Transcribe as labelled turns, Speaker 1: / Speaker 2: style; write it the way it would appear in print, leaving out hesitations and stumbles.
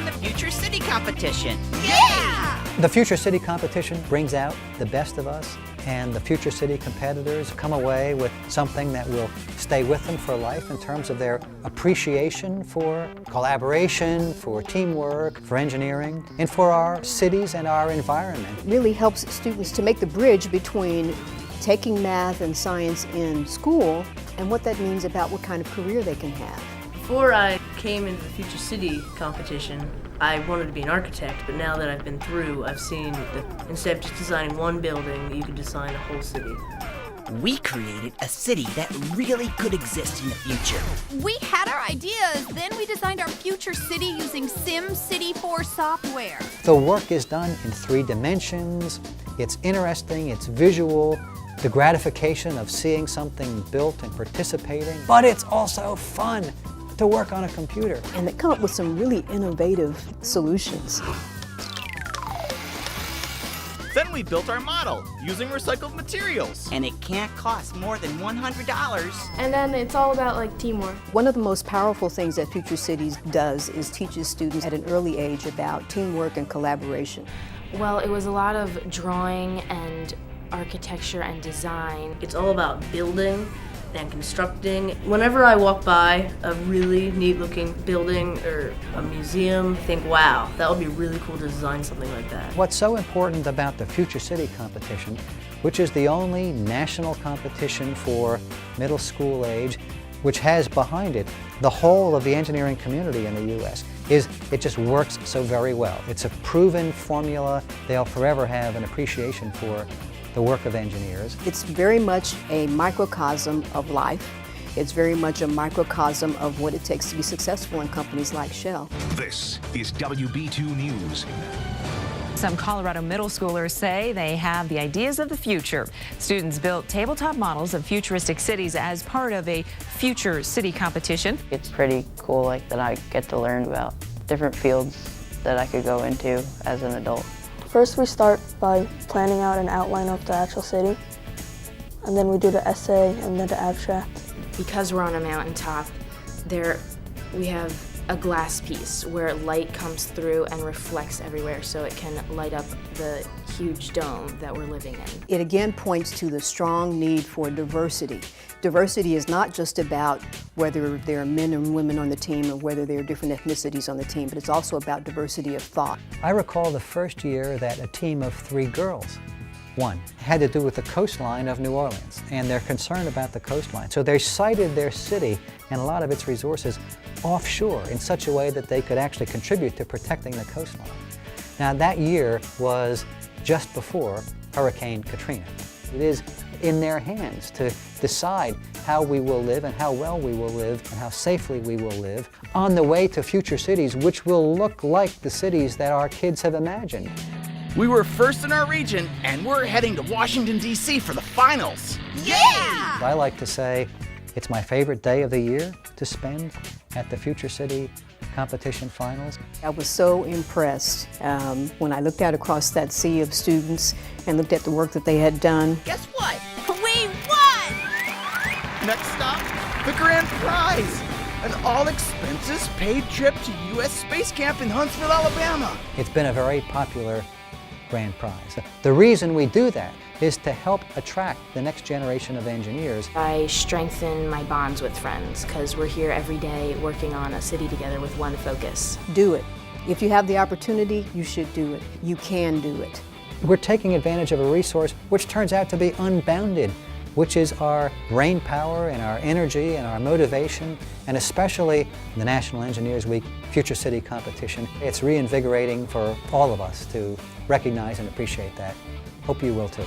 Speaker 1: the Future City competition.
Speaker 2: Yeah!
Speaker 3: The Future City competition brings out the best of us, and the Future City competitors come away with something that will stay with them for life in terms of their appreciation for collaboration, for teamwork, for engineering, and for our cities and our environment.
Speaker 4: It really helps students to make the bridge between taking math and science in school and what that means about what kind of career they can have.
Speaker 5: Before I came into the Future City competition, I wanted to be an architect, but now that I've been through, I've seen that instead of just designing one building, you can design a whole city.
Speaker 1: We created a city that really could exist in the future.
Speaker 2: We had our ideas, then we designed our future city using SimCity 4 software.
Speaker 3: The work is done in 3 dimensions. It's interesting, it's visual, the gratification of seeing something built and participating, but it's also fun to work on a computer.
Speaker 4: And they come up with some really innovative solutions.
Speaker 6: Then we built our model using recycled materials.
Speaker 1: And it can't cost more than $100.
Speaker 7: And then it's all about teamwork.
Speaker 4: One of the most powerful things that Future Cities does is teaches students at an early age about teamwork and collaboration.
Speaker 7: Well, it was a lot of drawing and architecture and design.
Speaker 5: It's all about building and constructing. Whenever I walk by a really neat-looking building or a museum, I think, wow, that would be really cool to design something like that.
Speaker 3: What's so important about the Future City competition, which is the only national competition for middle school age, which has behind it the whole of the engineering community in the U.S., is it just works so very well. It's a proven formula. They'll forever have an appreciation for the work of engineers.
Speaker 4: It's very much a microcosm of life. It's very much a microcosm of what it takes to be successful in companies like Shell.
Speaker 8: This is WB2 News.
Speaker 9: Some Colorado middle schoolers say they have the ideas of the future. Students built tabletop models of futuristic cities as part of a Future City competition.
Speaker 10: It's pretty cool that I get to learn about different fields that I could go into as an adult.
Speaker 11: First we start by planning out an outline of the actual city, and then we do the essay and then the abstract.
Speaker 7: Because we're on a mountaintop, we have a glass piece where light comes through and reflects everywhere so it can light up the huge dome that we're living in.
Speaker 4: It again points to the strong need for diversity. Diversity is not just about whether there are men and women on the team or whether there are different ethnicities on the team, but it's also about diversity of thought.
Speaker 3: I recall the first year that a team of 3 girls won. It had to do with the coastline of New Orleans and their concern about the coastline. So they sited their city and a lot of its resources offshore in such a way that they could actually contribute to protecting the coastline. Now that year was just before Hurricane Katrina. It is in their hands to decide how we will live and how well we will live and how safely we will live on the way to future cities which will look like the cities that our kids have imagined.
Speaker 6: We were first in our region, and we're heading to Washington, D.C. for the finals.
Speaker 2: Yeah!
Speaker 3: I like to say it's my favorite day of the year to spend at the Future City competition finals.
Speaker 4: I was so impressed when I looked out across that sea of students and looked at the work that they had done.
Speaker 1: Guess what?
Speaker 2: We won!
Speaker 6: Next stop, the grand prize. An all-expenses-paid trip to U.S. Space Camp in Huntsville, Alabama.
Speaker 3: It's been a very popular grand prize. The reason we do that is to help attract the next generation of engineers.
Speaker 7: I strengthen my bonds with friends because we're here every day working on a city together with one focus.
Speaker 4: Do it. If you have the opportunity, you should do it. You can do it.
Speaker 3: We're taking advantage of a resource which turns out to be unbounded, which is our brain power and our energy and our motivation, and especially the National Engineers Week Future City competition. It's reinvigorating for all of us to recognize and appreciate that. Hope you will too.